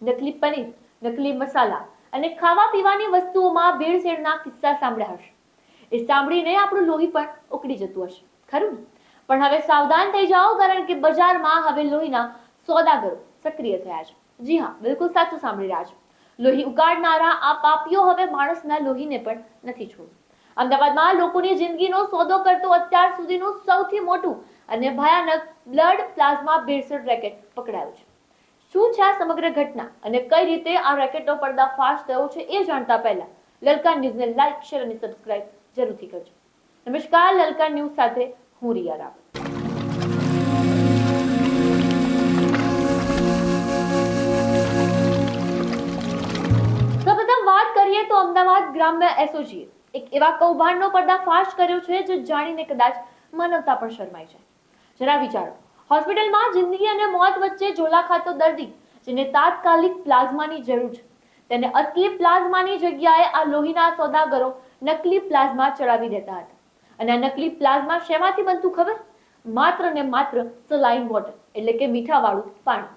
નકલી પનીર, નકલી મસાલા અને ખાવા પીવાની વસ્તુઓમાં ભેળસેળના કિસ્સા સાંભળ્યા હશે. એ સાંભળીને આપણું લોહી પણ ઉકળી જતું હશે, ખરું ને? પણ હવે સાવધાન થઈ જાઓ, કારણ કે બજારમાં હવે લોહીના સોદાગરો સક્રિય થયા છે. જી હા, બિલકુલ સાચું સાંભળી રહ્યા છો. લોહી ઉકાળનારા આ પાપીઓ હવે માણસના લોહીને પણ નથી છોડતું. અમદાવાદમાં લોકોની જિંદગીનો સોદો કરતો અત્યાર સુધીનું સૌથી મોટું અને ભયાનક બ્લડ પ્લાઝમા ભેળસેળ રેકેટ પકડાયું છે. શું છે આ સમગ્ર ઘટના અને કઈ રીતે આ રેકેટનો પર્દાફાશ થયો છે, એ જાણતા પહેલા લલકાર ન્યૂઝને લાઈક, શેર અને સબસ્ક્રાઇબ જરૂરથી કરજો. નમસ્કાર, લલકાર ન્યૂઝ સાથે હું રિયા રાવલ. સૌપ્રથમ વાત કરીએ તો અમદાવાદ ગ્રામ્ય એસઓજીએ એક એવા કૌભાંડનો પર્દાફાશ કર્યો છે જે જાણીને કદાચ માનવતા પણ શરમાઈ જાય. જરા વિચારો, હોસ્પિટલમાં જિંદગી અને મોત વચ્ચે ઝોલા ખાતો દર્દી જેને તાત્કાલિક પ્લાઝમાની જરૂર છે, તેને અસલી પ્લાઝમાની જગ્યાએ આ લોહીના સોદાગરો નકલી પ્લાઝમા ચડાવી દેતા હતા. અને આ નકલી પ્લાઝમા શેમાંથી બનતું ખબર? માત્ર ને માત્ર સલાઇન વોટર, એટલે કે મીઠાવાળું પાણી.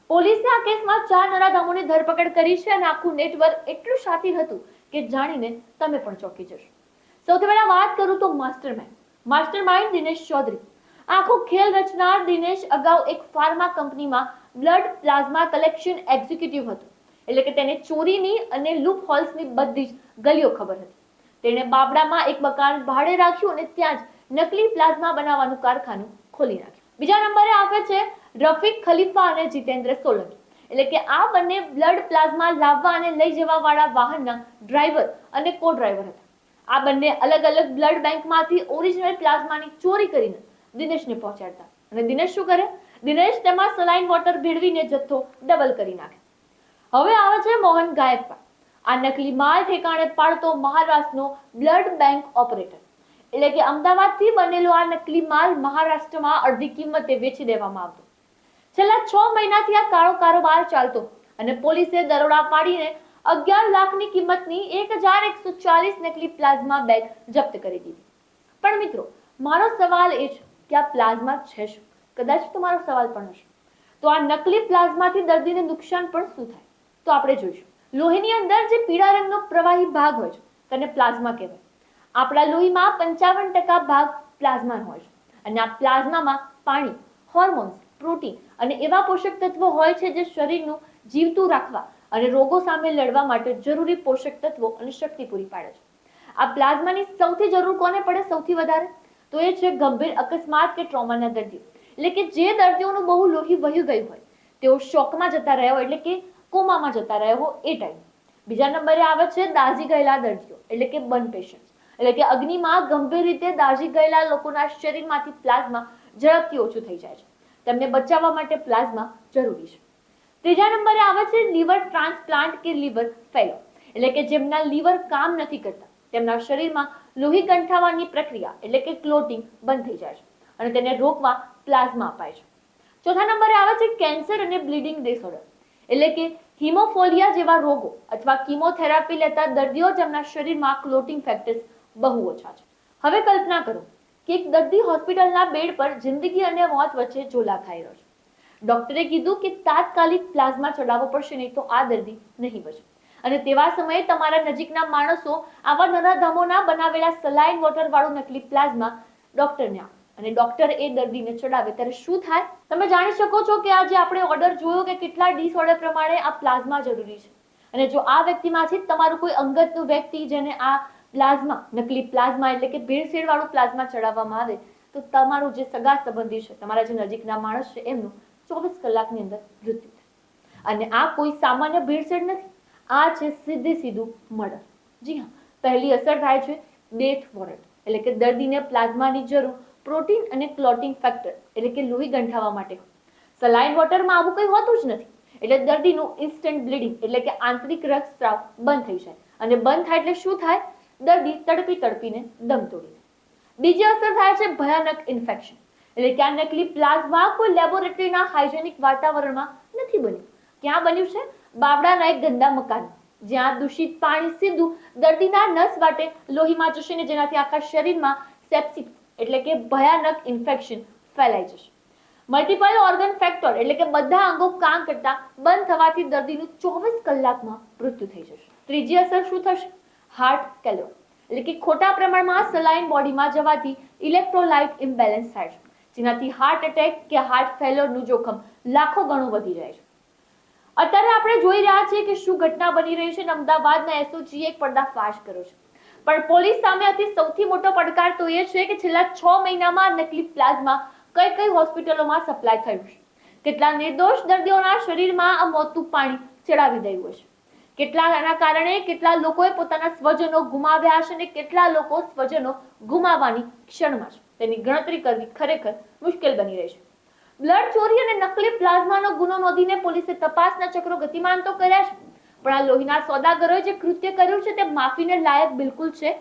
પોલીસે આ કેસમાં 4 નરાધમોની ધરપકડ કરી છે અને આખું નેટવર્ક એટલું શાતિર હતું કે જાણીને તમે પણ ચોંકી જશો. સૌથી પહેલા વાત કરું તો માસ્ટરમાઇન્ડ દિનેશ ચૌધરી. આખો ખેલ રચનાર દિનેશ અગાઉ એક ફાર્મા કંપનીમાં બ્લડ પ્લાઝમા કલેક્શન એક્ઝિક્યુટિવ હતો. એટલે કે તેને ચોરીની અને લૂપ હોલ્સની બધી જ ગલીઓ ખબર હતી. તેણે બાબડામાં એક મકાન ભાડે રાખ્યું અને ત્યાં જ નકલી પ્લાઝમા બનાવવાનું કારખાનું ખોલી નાખ્યું. બીજા નંબરે આવે છે રફીક ખલીફા અને જીતેન્દ્ર સોલંકી. એટલે કે આ બંને બ્લડ પ્લાઝમા લાવવા અને લઈ જવા વાળા વાહનના ડ્રાઈવર અને કો ડ્રાઈવર હતા. આ બંને અલગ અલગ બ્લડ બેંકમાંથી ઓરિજિનલ પ્લાઝમાની ચોરી કરીને દિનેશને પહોંચાડતા. અને દિનેશ શું કરે? દિનેશ તેમાં સલાઇન વોટર ભેળવીને જથ્થો ડબલ કરી નાખે. હવે આવે છે મોહન ગાયકવાડ. આ નકલી માલ ઠેકાણે પાડતો મહારાષ્ટ્રનો બ્લડ બેંક ઓપરેટર. એટલે કે અમદાવાદથી બનેલો આ નકલી માલ મહારાષ્ટ્રમાં અડધી કિંમતે વેચી દેવામાં આવતો. છેલ્લા 6 મહિનાથી આ કાળો કારોબાર ચાલતો અને પોલીસે દરોડા પાડીને 11 લાખની કિંમતની 1140 નકલી પ્લાઝમા બેગ જપ્ત કરી દીધી. પણ મિત્રો, મારો સવાલ એ છે કે આ પ્લાઝમા છે શું? કદાચ તમારો સવાલ પણ હશે. તો આ નકલી પ્લાઝમાથી દર્દીને નુકસાન પણ શું થાય, તો આપણે જોઈશું. લોહીની અંદર જે પીળા રંગનો પ્રવાહી ભાગ હોય છે તેને પ્લાઝમા કહેવાય. આપણા લોહીમાં 55% ભાગ પ્લાઝમા હોય છે. અને આ પ્લાઝમામાં પાણી, હોર્મોન્સ, પ્રોટીન અને એવા પોષક તત્વો હોય છે જે શરીરનું જીવતું રાખવા અને રોગો સામે લડવા માટે જરૂરી પોષક તત્વો અને શક્તિ પૂરી પાડે છે. આ પ્લાઝમાની સૌથી જરૂર કોને પડે સૌથી વધારે? તો એ છે ગંભીર અકસ્માત કે ટ્રોમાના દર્દીઓ. એટલે કે જે દર્દીઓનું બહુ લોહી વહી ગયું હોય, તેઓ શોકમાં જતા રહ્યા હોય, એટલે કે કોમામાં જતા રહ્યા હોય એ ટાઈમ. બીજા નંબરે આવે છે દાઝી ગયેલા દર્દીઓ, એટલે કે બર્ન પેશન્ટ. એટલે કે અગ્નિમાં ગંભીર રીતે દાઝી ગયેલા લોકોના શરીરમાંથી પ્લાઝમા ઝડપથી ઓછું થઈ જાય છે. તેમને બચાવવા માટે પ્લાઝમા જરૂરી છે. ત્રીજા નંબરે આવે છે લીવર ટ્રાન્સપ્લાન્ટ કે લીવર ફેલો. એટલે કે જેમના લીવર કામ નથી કરતા, તેમના શરીરમાં લોહી ગંઠાવાની પ્રક્રિયા એટલે કે ક્લોટિંગ બંધ થઈ જાય છે અને તેને રોકવા પ્લાઝમા અપાય છે. ચોથા નંબરે આવે છે કેન્સર અને બ્લીડિંગ ડિસઓર્ડર. એટલે કે હિમોફોલિયા જેવા રોગો અથવા કીમોથેરાપી લેતા દર્દીઓ જેમના શરીરમાં ક્લોટિંગ ફેક્ટર્સ બહુ ઓછા છે. હવે કલ્પના કરો કે એક દર્દી હોસ્પિટલના બેડ પર જિંદગી અને મોત વચ્ચે ઝોલા ખાઈ રહ્યો છે. ડોક્ટરે કીધું કે તાત્કાલિક પ્લાઝમા ચડાવવો પડશે, નહીં તો આ દર્દી નહીં બચે. અને તેવા સમયે તમારા નજીકના માણસો આવા નરાધમોના બનાવેલા સલાઇન વોટર વાળું નકલી પ્લાઝમા ડોક્ટરને આપે અને ડોક્ટર એ દર્દીને ચડાવે, ત્યારે શું થાય તમે જાણી શકો છો કે આજે આપણે ઓર્ડર જોયો કે કેટલા ડિસઓર્ડર પ્રમાણે આ પ્લાઝમા જરૂરી છે. અને જો આ વ્યક્તિમાંથી તમારું કોઈ અંગતનું વ્યક્તિ જેને આ પ્લાઝમા, નકલી પ્લાઝમા એટલે કે ભેળસેળ વાળું પ્લાઝમા ચડાવવામાં આવે, તો તમારું જે સગા સંબંધી છે, તમારા જે નજીકના માણસ છે, એમનું 24 કલાકની અંદર મૃત્યુ થાય. અને આ કોઈ સામાન્ય ભેળસેળ નથી, આ છે સીધું મર્ડર. જી હા, પહેલી અસર થાય છે ડેથ વોરંટ. એટલે કે દર્દીને પ્લાઝમાની જરૂર પ્રોટીન અને ક્લોટિંગ ફેક્ટર એટલે કે લોહી ગંઠાવા માટે. સલાઇન વોટરમાં આવું કંઈ હોતું જ નથી. એટલે દર્દીનું ઇન્સ્ટન્ટ બ્લીડિંગ એટલે કે આંતરિક રક્તસ્રાવ બંધ થઈ જાય. અને બંધ થાય એટલે શું થાય? દર્દી તડપીને દમ તોડી દે. બીજી અસર થાય છે ભયાનક ઇન્ફેક્શન. એટલે કે આ નકલી પ્લાઝમા કોઈ લેબોરેટરીના હાઇજેનિક વાતાવરણમાં નથી બન્યું. ક્યાં બન્યું છે? બાબડાના એક ગંદા મકાન, જ્યાં દૂષિત પાણી સીધું દર્દીના નસ વાટે લોહીમાં જશે ને જેનાથી આખા શરીરમાં સેપ્સિસ એટલે કે ભયાનક ઇન્ફેક્શન ફેલાઈ જશે. મલ્ટિપલ ઓર્ગન ફેક્ટર એટલે કે બધા અંગો કામ કરતા બંધ થવાથી દર્દીનું 24 કલાકમાં મૃત્યુ થઈ જશે. ત્રીજી અસર શું થશે? હાર્ટ ફેલ્યોર એટલે કે ખોટા પ્રમાણમાં સલાઈન બોડીમાં જવાથી ઇલેક્ટ્રોલાઇટ ઇમ્બેલેન્સ થાય છે, જેનાથી હાર્ટ એટેક કે હાર્ટ ફેલ્યોરનું જોખમ લાખો ગણું વધી જાય છે. અત્યારે આપણે જોઈ રહ્યા છીએ કે શું ઘટના બની રહી છે. અમદાવાદના એસઓજીએ એક પર્દાફાશ કર્યો છે, પણ પોલીસ સામે હતી સૌથી મોટો પડકાર તો એ છે કે છેલ્લા 6 મહિનામાં નકલી પ્લાઝમા કઈ હોસ્પિટલોમાં સપ્લાય થયું છે. કેટલા નિર્દોષ દર્દીઓના શરીરમાં આ મોતનું પાણી ચડાવી દેવું છે. કેટલાના કારણે કેટલા લોકોએ પોતાના સ્વજનો ગુમાવ્યા છે અને કેટલા લોકો સ્વજનો ગુમાવવાની ક્ષણમાં છે. તેની ગણતરી કરવી ખરેખર મુશ્કેલ બની રહી છે. બ્લડ ચોરી અને નકલી પ્લાઝમાનો ગુનો નોંધીને પોલીસે તપાસના ચક્રો ગતિમાન તો કર્યા છે, પણ આ લોહીના સોદાગરોએ જે કૃત્ય કર્યું છે તે માફીને લાયક બિલકુલ છે?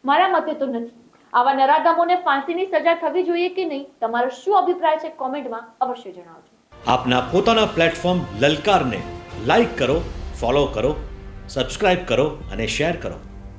મારા મતે તો નથી. આવા નરાધમોને ફાંસીની સજા થવી જોઈએ કે નહીં? તમારો શું અભિપ્રાય છે? કોમેન્ટમાં અવશ્ય જણાવજો. આપના પોતાના પ્લેટફોર્મ લલકારને લાઈક કરો, ફોલો કરો, સબસ્ક્રાઇબ કરો અને શેર કરો.